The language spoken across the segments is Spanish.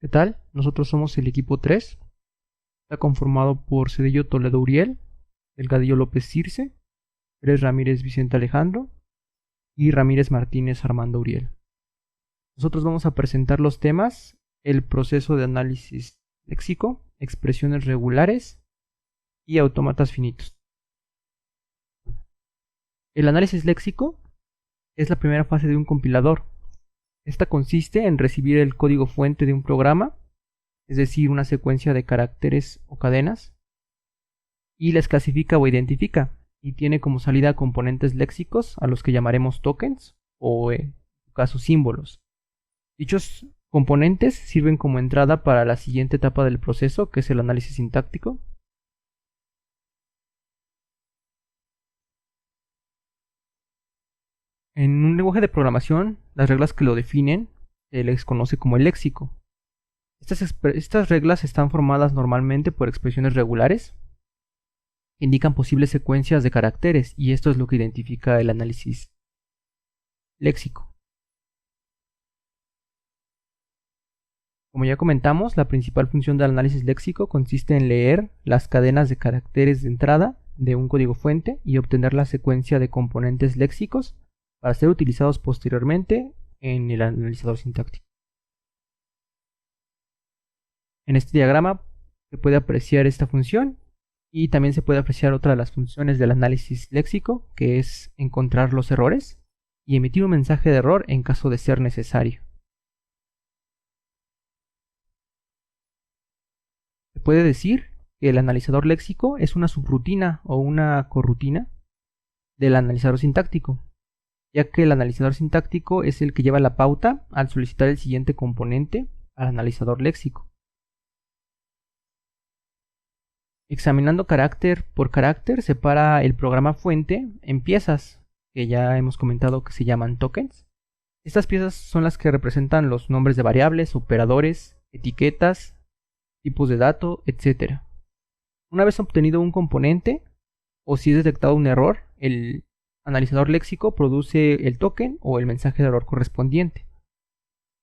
¿Qué tal? Nosotros somos el equipo 3. Está conformado por Cedillo Toledo Uriel, Delgadillo López Circe, Pérez Ramírez Vicente Alejandro y Ramírez Martínez Armando Uriel. Nosotros vamos a presentar los temas: el proceso de análisis léxico, expresiones regulares y autómatas finitos. El análisis léxico es la primera fase de un compilador. Esta consiste en recibir el código fuente de un programa, es decir, una secuencia de caracteres o cadenas, y las clasifica o identifica, y tiene como salida componentes léxicos a los que llamaremos tokens o, en su caso, símbolos. Dichos componentes sirven como entrada para la siguiente etapa del proceso, que es el análisis sintáctico. En un lenguaje de programación, las reglas que lo definen se les conoce como el léxico. Estas reglas están formadas normalmente por expresiones regulares que indican posibles secuencias de caracteres, y esto es lo que identifica el análisis léxico. Como ya comentamos, la principal función del análisis léxico consiste en leer las cadenas de caracteres de entrada de un código fuente y obtener la secuencia de componentes léxicos para ser utilizados posteriormente en el analizador sintáctico. En este diagrama se puede apreciar esta función, y también se puede apreciar otra de las funciones del análisis léxico, que es encontrar los errores y emitir un mensaje de error en caso de ser necesario. Se puede decir que el analizador léxico es una subrutina o una corrutina del analizador sintáctico, ya que el analizador sintáctico es el que lleva la pauta al solicitar el siguiente componente al analizador léxico. Examinando carácter por carácter, separa el programa fuente en piezas, que ya hemos comentado que se llaman tokens. Estas piezas son las que representan los nombres de variables, operadores, etiquetas, tipos de datos, etc. Una vez obtenido un componente, o si es detectado un error, el analizador léxico produce el token o el mensaje de error correspondiente.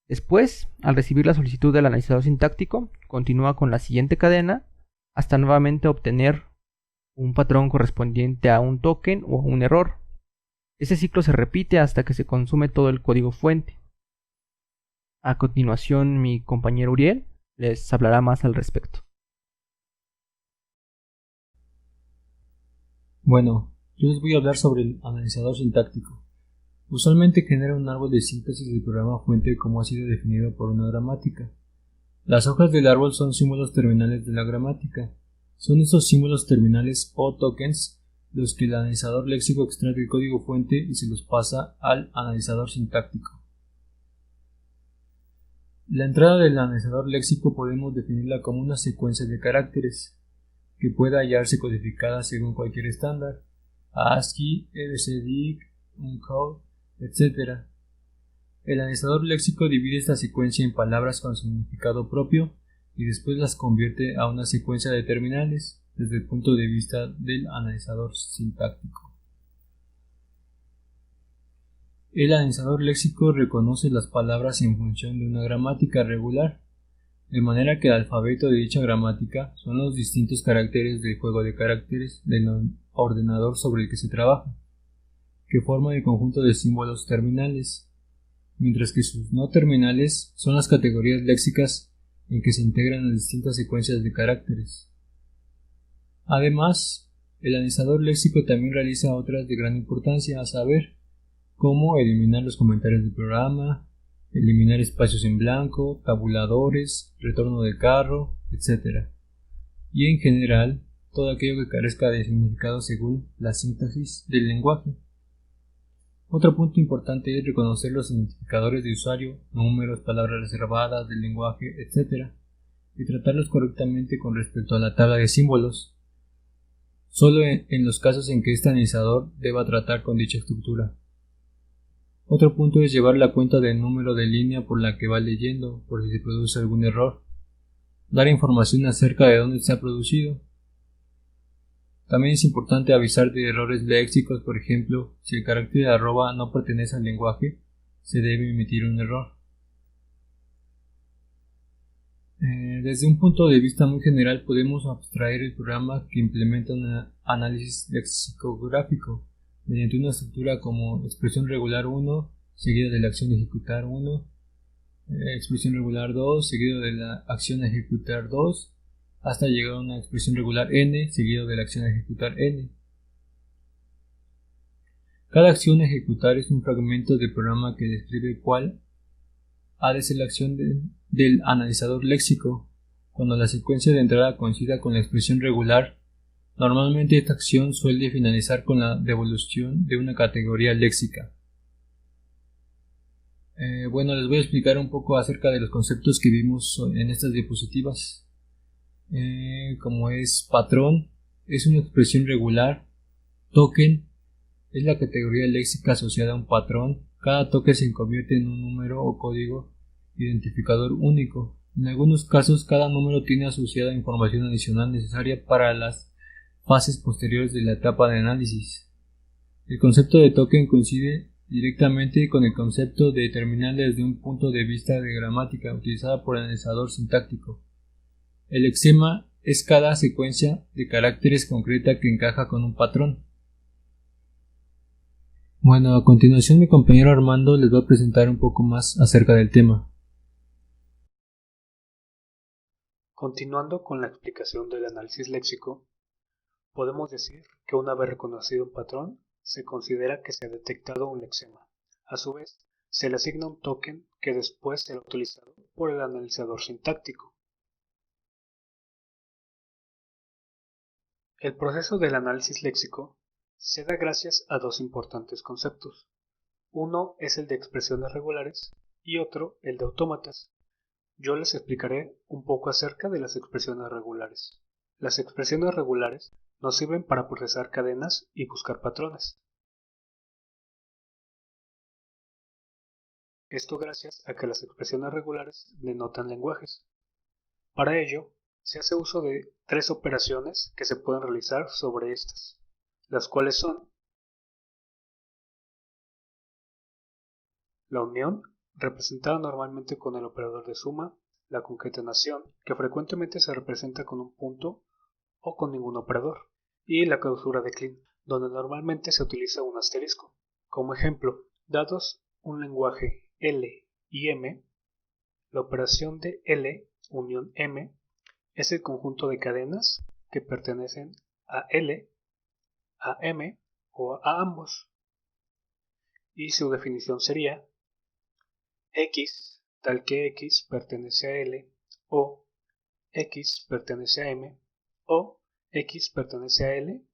Después, al recibir la solicitud del analizador sintáctico, continúa con la siguiente cadena hasta nuevamente obtener un patrón correspondiente a un token o a un error. Este ciclo se repite hasta que se consume todo el código fuente. A continuación, mi compañero Uriel les hablará más al respecto. Bueno, yo les voy a hablar sobre el analizador sintáctico. Usualmente genera un árbol de síntesis del programa fuente como ha sido definido por una gramática. Las hojas del árbol son símbolos terminales de la gramática. Son estos símbolos terminales o tokens los que el analizador léxico extrae del código fuente y se los pasa al analizador sintáctico. La entrada del analizador léxico podemos definirla como una secuencia de caracteres que pueda hallarse codificada según cualquier estándar, ASCII, EBCDIC, Unicode, etc. El analizador léxico divide esta secuencia en palabras con significado propio y después las convierte a una secuencia de terminales desde el punto de vista del analizador sintáctico. El analizador léxico reconoce las palabras en función de una gramática regular, de manera que el alfabeto de dicha gramática son los distintos caracteres del juego de caracteres del ordenador sobre el que se trabaja, que forman el conjunto de símbolos terminales, mientras que sus no terminales son las categorías léxicas en que se integran las distintas secuencias de caracteres. Además, el analizador léxico también realiza otras de gran importancia, a saber, cómo eliminar los comentarios del programa, eliminar espacios en blanco, tabuladores, retorno de carro, etc. Y en general, todo aquello que carezca de significado según la sintaxis del lenguaje. Otro punto importante es reconocer los identificadores de usuario, números, palabras reservadas del lenguaje, etc. y tratarlos correctamente con respecto a la tabla de símbolos, solo en los casos en que este analizador deba tratar con dicha estructura. Otro punto es llevar la cuenta del número de línea por la que va leyendo, por si se produce algún error. Dar información acerca de dónde se ha producido. También es importante avisar de errores léxicos, por ejemplo, si el carácter de arroba no pertenece al lenguaje, se debe emitir un error. Desde un punto de vista muy general podemos abstraer el programa que implementa un análisis lexicográfico mediante una estructura como expresión regular 1 seguida de la acción ejecutar 1, expresión regular 2 seguido de la acción ejecutar 2 hasta llegar a una expresión regular n seguido de la acción ejecutar n. Cada acción ejecutar es un fragmento del programa que describe cuál ha de ser la acción del analizador léxico. Cuando la secuencia de entrada coincida con la expresión regular, normalmente esta acción suele finalizar con la devolución de una categoría léxica. Les voy a explicar un poco acerca de los conceptos que vimos en estas diapositivas. Como es patrón, es una expresión regular. Token es la categoría léxica asociada a un patrón. Cada token se convierte en un número o código identificador único. En algunos casos, cada número tiene asociada información adicional necesaria para las fases posteriores de la etapa de análisis. El concepto de token coincide directamente con el concepto de terminal desde un punto de vista de gramática utilizada por el analizador sintáctico. El lexema es cada secuencia de caracteres concreta que encaja con un patrón. A continuación mi compañero Armando les va a presentar un poco más acerca del tema. Continuando con la explicación del análisis léxico, podemos decir que una vez reconocido un patrón, se considera que se ha detectado un lexema. A su vez, se le asigna un token que después será utilizado por el analizador sintáctico. El proceso del análisis léxico se da gracias a dos importantes conceptos. Uno es el de expresiones regulares y otro el de autómatas. Yo les explicaré un poco acerca de las expresiones regulares. Las expresiones regulares nos sirven para procesar cadenas y buscar patrones. Esto gracias a que las expresiones regulares denotan lenguajes. Para ello, se hace uso de tres operaciones que se pueden realizar sobre estas, las cuales son la unión, representada normalmente con el operador de suma, la concatenación, que frecuentemente se representa con un punto o con ningún operador, y la clausura de Kleene, donde normalmente se utiliza un asterisco. Como ejemplo, dados un lenguaje L y M, la operación de L unión M es el conjunto de cadenas que pertenecen a L, a M o a ambos. Y su definición sería X tal que X pertenece a L o X pertenece a M o X pertenece a L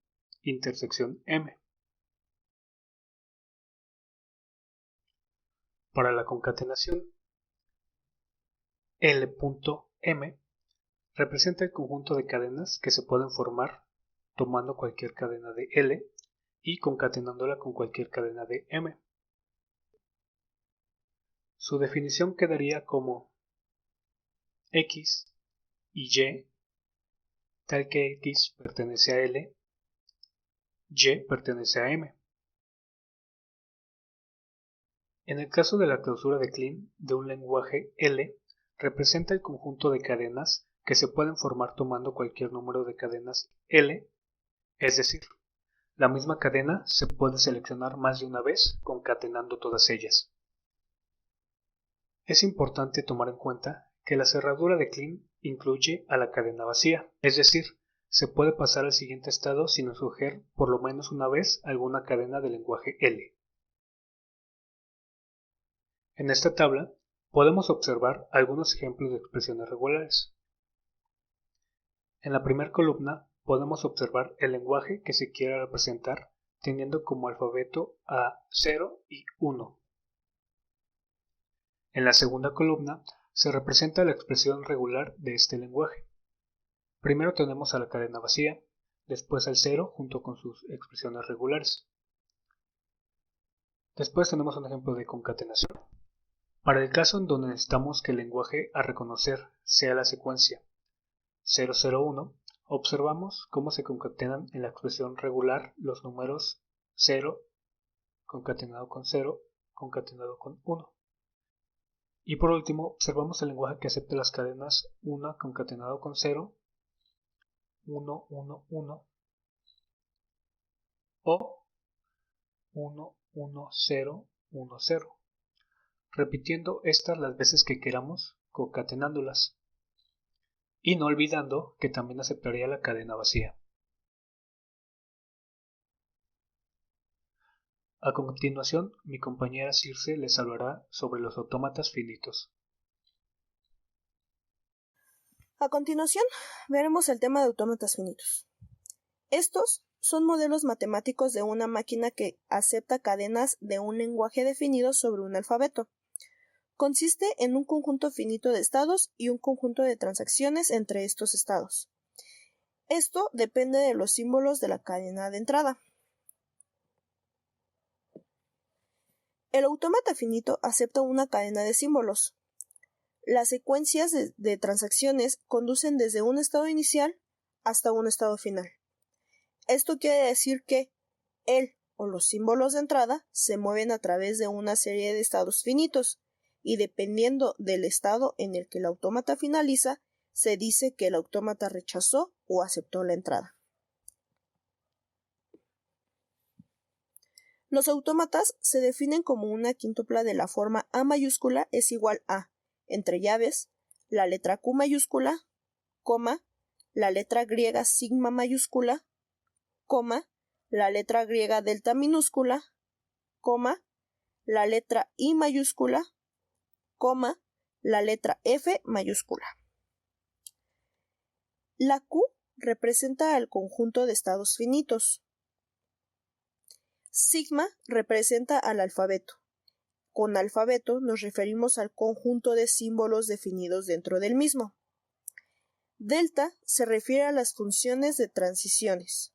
intersección M. Para la concatenación, L.M representa el conjunto de cadenas que se pueden formar tomando cualquier cadena de L y concatenándola con cualquier cadena de M. Su definición quedaría como X y Y, tal que X pertenece a L, Y pertenece a M. En el caso de la clausura de Kleene de un lenguaje L, representa el conjunto de cadenas que se pueden formar tomando cualquier número de cadenas L, es decir, la misma cadena se puede seleccionar más de una vez concatenando todas ellas. Es importante tomar en cuenta que la cerradura de Kleene incluye a la cadena vacía, es decir, se puede pasar al siguiente estado sin escoger por lo menos una vez alguna cadena del lenguaje L. En esta tabla podemos observar algunos ejemplos de expresiones regulares. En la primera columna podemos observar el lenguaje que se quiere representar teniendo como alfabeto a 0 y 1. En la segunda columna se representa la expresión regular de este lenguaje. Primero tenemos a la cadena vacía, después al 0 junto con sus expresiones regulares. Después tenemos un ejemplo de concatenación. Para el caso en donde necesitamos que el lenguaje a reconocer sea la secuencia 001, observamos cómo se concatenan en la expresión regular los números 0 concatenado con 0 concatenado con 1. Y por último, observamos el lenguaje que acepta las cadenas 1 concatenado con 0, 1, 1, 1 o 1, 1, 0, 1, 0, repitiendo estas las veces que queramos, concatenándolas, y no olvidando que también aceptaría la cadena vacía. A continuación, mi compañera Circe les hablará sobre los autómatas finitos. A continuación, veremos el tema de autómatas finitos. Estos son modelos matemáticos de una máquina que acepta cadenas de un lenguaje definido sobre un alfabeto. Consiste en un conjunto finito de estados y un conjunto de transacciones entre estos estados. Esto depende de los símbolos de la cadena de entrada. El autómata finito acepta una cadena de símbolos. Las secuencias de transacciones conducen desde un estado inicial hasta un estado final. Esto quiere decir que el o los símbolos de entrada se mueven a través de una serie de estados finitos, y dependiendo del estado en el que el autómata finaliza, se dice que el autómata rechazó o aceptó la entrada. Los autómatas se definen como una quíntupla de la forma A mayúscula es igual a, entre llaves, la letra Q mayúscula, coma, la letra griega sigma mayúscula, coma, la letra griega delta minúscula, coma, la letra I mayúscula, coma, la letra F mayúscula. La Q representa al conjunto de estados finitos. Sigma representa al alfabeto. Con alfabeto nos referimos al conjunto de símbolos definidos dentro del mismo. Delta se refiere a las funciones de transiciones.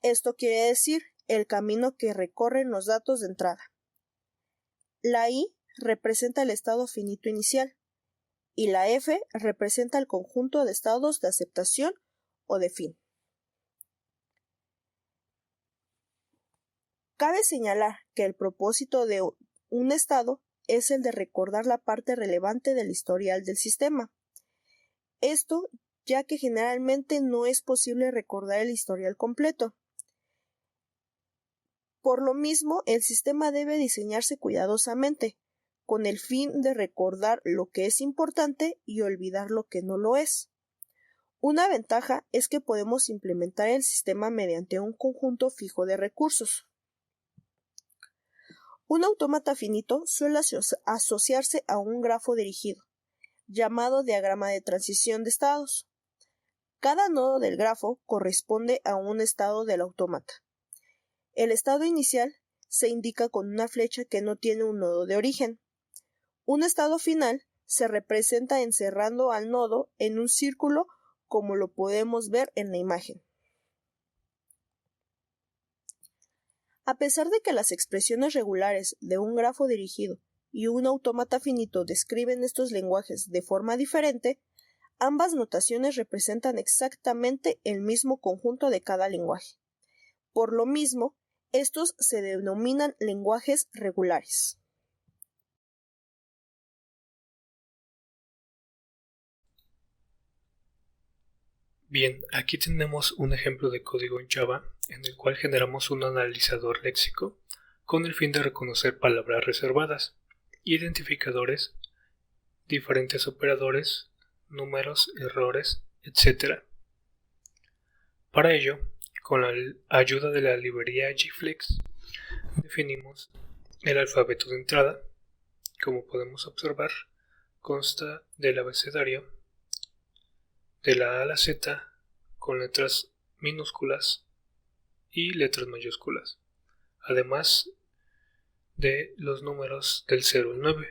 Esto quiere decir el camino que recorren los datos de entrada. La I representa el estado finito inicial y la F representa el conjunto de estados de aceptación o de fin. Cabe señalar que el propósito de un estado es el de recordar la parte relevante del historial del sistema. Esto ya que generalmente no es posible recordar el historial completo. Por lo mismo, el sistema debe diseñarse cuidadosamente, con el fin de recordar lo que es importante y olvidar lo que no lo es. Una ventaja es que podemos implementar el sistema mediante un conjunto fijo de recursos. Un autómata finito suele asociarse a un grafo dirigido, llamado diagrama de transición de estados. Cada nodo del grafo corresponde a un estado del autómata. El estado inicial se indica con una flecha que no tiene un nodo de origen. Un estado final se representa encerrando al nodo en un círculo, como lo podemos ver en la imagen. A pesar de que las expresiones regulares de un grafo dirigido y un autómata finito describen estos lenguajes de forma diferente, ambas notaciones representan exactamente el mismo conjunto de cada lenguaje. Por lo mismo, estos se denominan lenguajes regulares. Bien, aquí tenemos un ejemplo de código en Java en el cual generamos un analizador léxico con el fin de reconocer palabras reservadas, identificadores, diferentes operadores, números, errores, etc. Para ello, con la ayuda de la librería gflex, definimos el alfabeto de entrada. Como podemos observar, consta del abecedario de la A a la Z con letras minúsculas y letras mayúsculas, además de los números del 0 al 9,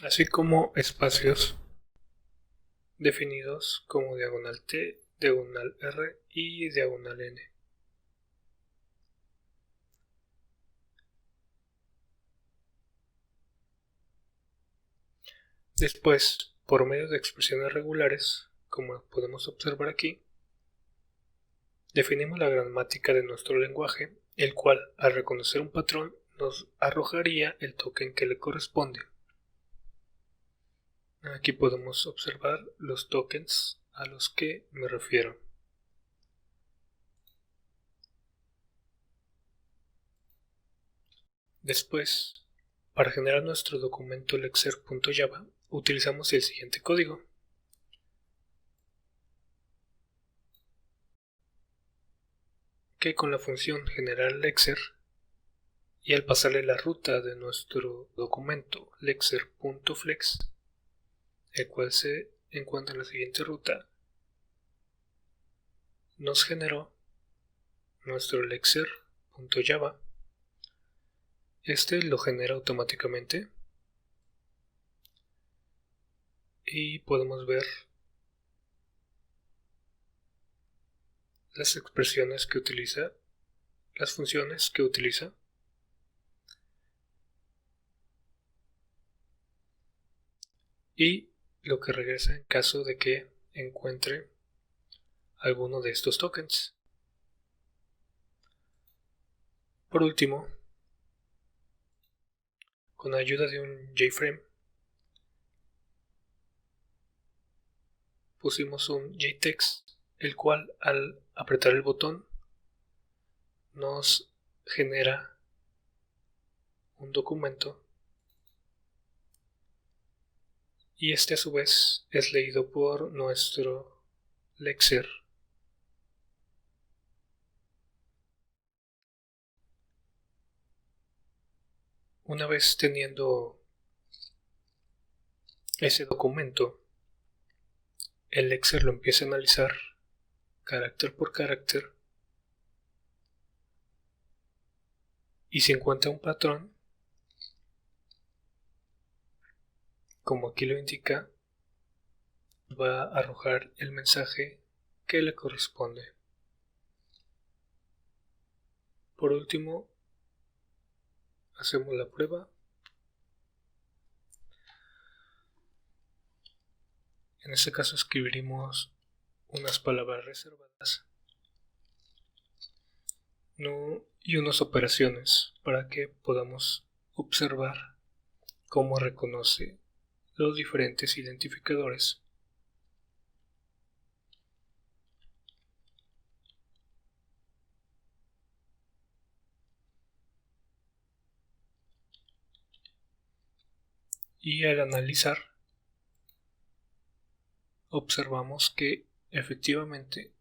así como espacios definidos como diagonal T, diagonal R y diagonal N. Después, por medio de expresiones regulares, como podemos observar aquí, definimos la gramática de nuestro lenguaje, el cual, al reconocer un patrón, nos arrojaría el token que le corresponde, Aquí podemos observar los tokens a los que me refiero. Después, para generar nuestro documento lexer.java, utilizamos el siguiente código. Que con la función generar lexer y al pasarle la ruta de nuestro documento lexer.flex, el cual se encuentra en la siguiente ruta, nos generó nuestro lexer.java. Este lo genera automáticamente y podemos ver las expresiones que utiliza, las funciones que utiliza. Y lo que regresa en caso de que encuentre alguno de estos tokens. Por último, con ayuda de un JFrame, pusimos un JText, el cual al apretar el botón nos genera un documento y este a su vez es leído por nuestro lexer. Una vez teniendo ese documento, el lexer lo empieza a analizar carácter por carácter y si encuentra un patrón, como aquí lo indica, va a arrojar el mensaje que le corresponde. Por último, hacemos la prueba. En este caso escribiremos unas palabras reservadas y unas operaciones para que podamos observar cómo reconoce los diferentes identificadores. Y al analizar, observamos que efectivamente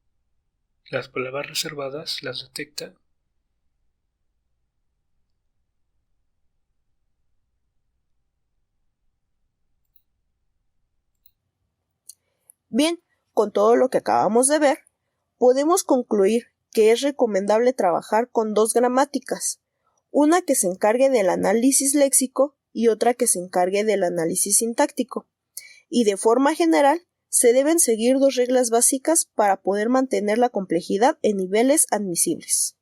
las palabras reservadas las detecta Bien, con todo lo que acabamos de ver, podemos concluir que es recomendable trabajar con dos gramáticas, una que se encargue del análisis léxico y otra que se encargue del análisis sintáctico, y de forma general se deben seguir dos reglas básicas para poder mantener la complejidad en niveles admisibles.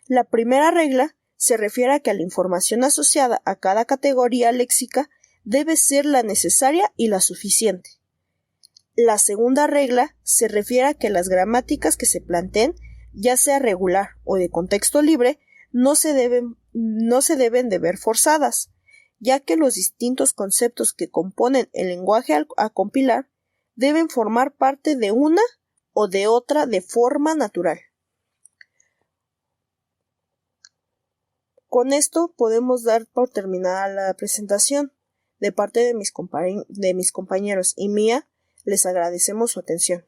La primera regla se refiere a que la información asociada a cada categoría léxica debe ser la necesaria y la suficiente. La segunda regla se refiere a que las gramáticas que se planteen, ya sea regular o de contexto libre, no se deben de ver forzadas, ya que los distintos conceptos que componen el lenguaje a compilar deben formar parte de una o de otra de forma natural. Con esto podemos dar por terminada la presentación. De parte de mis compañeros y mía, les agradecemos su atención.